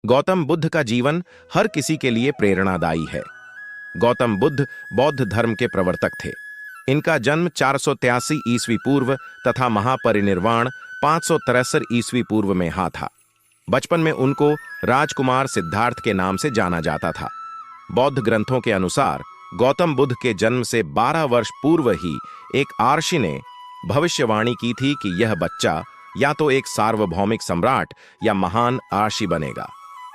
गौतम बुद्ध का जीवन हर किसी के लिए प्रेरणादायी है। गौतम बुद्ध बौद्ध धर्म के प्रवर्तक थे। इनका जन्म 483 ईस्वी पूर्व तथा महापरिनिर्वाण 563 ईस्वी पूर्व में हा था। बचपन में उनको राजकुमार सिद्धार्थ के नाम से जाना जाता था। बौद्ध ग्रंथों के अनुसार गौतम बुद्ध के जन्म से 12 वर्ष पूर्व ही एक आर्षि ने भविष्यवाणी की थी कि यह बच्चा या तो एक सार्वभौमिक सम्राट या महान आर्षि बनेगा।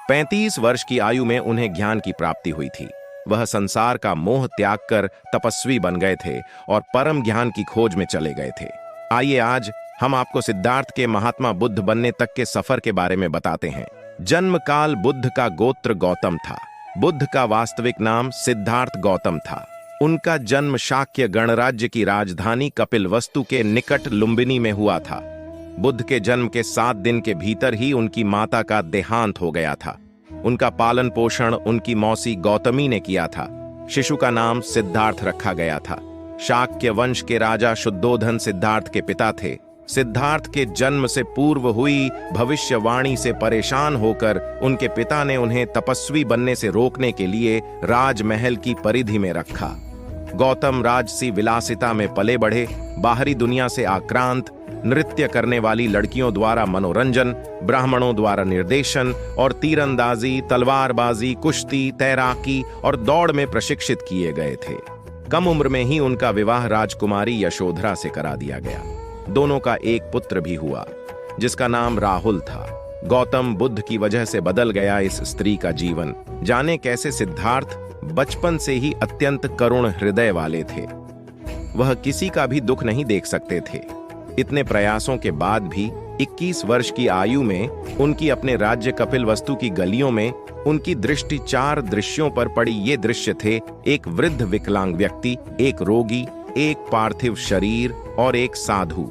35 वर्ष की आयु में उन्हें ज्ञान की प्राप्ति हुई थी। वह संसार का मोह त्याग कर तपस्वी बन गए थे और परम ज्ञान की खोज में चले गए थे। आइए आज हम आपको सिद्धार्थ के महात्मा बुद्ध बनने तक के सफर के बारे में बताते हैं। जन्म काल बुद्ध का गोत्र गौतम था। बुद्ध का वास्तविक नाम सिद्धार्थ गौतम था। उनका जन्म शाक्य गणराज्य की राजधानी कपिलवस्तु के निकट लुम्बिनी में हुआ था। बुद्ध के जन्म के 7 दिन के भीतर ही उनकी माता का देहांत हो गया था। उनका पालन पोषण उनकी मौसी गौतमी ने किया था। शिशु का नाम सिद्धार्थ रखा गया था। शाक्य वंश के राजा शुद्धोधन सिद्धार्थ के पिता थे। सिद्धार्थ के जन्म से पूर्व हुई भविष्यवाणी से परेशान होकर उनके पिता ने उन्हें तपस्वी बनने से रोकने के लिए राजमहल की परिधि में रखा। गौतम राजसी विलासिता में पले बढ़े। बाहरी दुनिया से आक्रांत, नृत्य करने वाली लड़कियों द्वारा मनोरंजन, ब्राह्मणों द्वारा निर्देशन और तीरंदाजी, तलवारबाजी, कुश्ती, तैराकी और दौड़ में प्रशिक्षित किए गए थे। कम उम्र में ही उनका विवाह राजकुमारी यशोधरा से करा दिया गया। दोनों का एक पुत्र भी हुआ जिसका नाम राहुल था। गौतम बुद्ध की वजह से बदल गया इस स्त्री का जीवन। जाने कैसे सिद्धार्थ बचपन से ही अत्यंत करुण हृदय वाले थे। वह किसी का भी दुख नहीं देख सकते थे। इतने प्रयासों के बाद भी 21 वर्ष की आयु में उनकी अपने राज्य कपिलवस्तु की गलियों में उनकी दृष्टि 4 दृश्यों पर पड़ी। ये दृश्य थे: एक वृद्ध विकलांग व्यक्ति, एक रोगी, एक पार्थिव शरीर और एक साधु।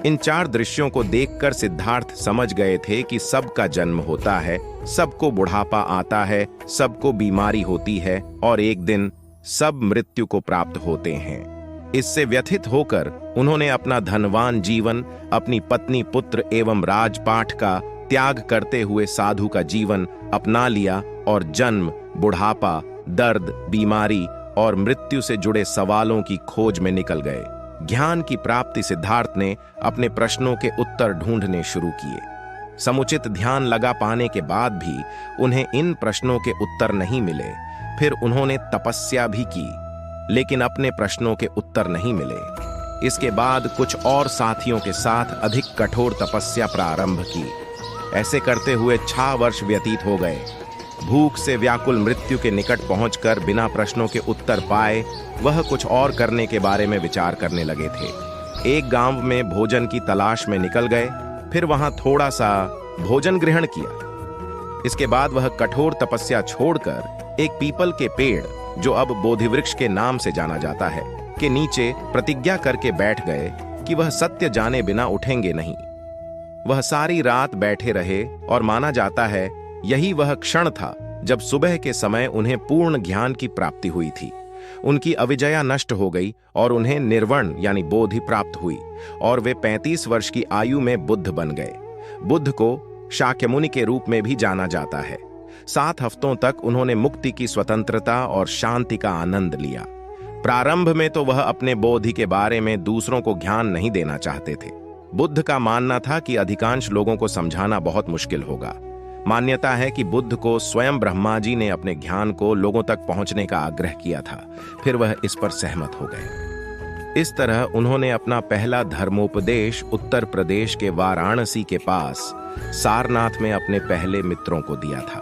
इन 4 दृश्यों को देखकर सिद्धार्थ समझ गए थे कि सबका जन्म होता है, सबको बुढ़ापा आता है, सबको बीमारी होती है और एक दिन सब मृत्यु को प्राप्त होते हैं। इससे व्यथित होकर उन्होंने अपना धनवान जीवन, अपनी पत्नी, पुत्र एवं राजपाट का त्याग करते हुए साधु का जीवन अपना लिया और जन्म, बुढ़ापा, दर्द, बीमारी और मृत्यु से जुड़े सवालों की खोज में निकल गए। ज्ञान की प्राप्ति सिद्धार्थ ने अपने प्रश्नों के उत्तर ढूंढने शुरू किए। समुचित ध्यान लगा पाने के बाद भी उन्हें इन प्रश्नों के उत्तर नहीं मिले। फिर उन्होंने तपस्या भी की, लेकिन अपने प्रश्नों के उत्तर नहीं मिले। इसके बाद कुछ और साथियों के साथ अधिक कठोर तपस्या प्रारंभ की। ऐसे करते हुए 6 वर्ष व्यतीत हो गए। भूख से व्याकुल मृत्यु के निकट पहुंचकर बिना प्रश्नों के उत्तर पाए वह कुछ और करने के बारे में विचार करने लगे थे। एक गांव में भोजन की तलाश में निकल गए। फिर वहां थोड़ा सा भोजन ग्रहण किया। इसके बाद वह कठोर तपस्या छोड़कर एक पीपल के पेड़, जो अब बोधि वृक्ष के नाम से जाना जाता है, के नीचे प्रतिज्ञा करके बैठ गए कि वह सत्य जाने बिना उठेंगे नहीं। वह सारी रात बैठे रहे और माना जाता है यही वह क्षण था जब सुबह के समय उन्हें पूर्ण ज्ञान की प्राप्ति हुई थी। उनकी अविजया नष्ट हो गई और उन्हें निर्वण यानी बोधि प्राप्त हुई और वे 35 वर्ष की आयु में बुद्ध बन गए। बुद्ध को शाक्यमुनि के रूप में भी जाना जाता है। 7 हफ्तों तक उन्होंने मुक्ति की स्वतंत्रता और शांति का आनंद लिया। प्रारंभ में तो वह अपने बोधि के बारे में दूसरों को ज्ञान नहीं देना चाहते थे। बुद्ध का मानना था कि अधिकांश लोगों को समझाना बहुत मुश्किल होगा। मान्यता है कि बुद्ध को स्वयं ब्रह्मा जी ने अपने ज्ञान को लोगों तक पहुंचने का आग्रह किया था। फिर वह इस पर सहमत हो गए। इस तरह उन्होंने अपना पहला धर्मोपदेश उत्तर प्रदेश के वाराणसी के पास सारनाथ में अपने पहले मित्रों को दिया था।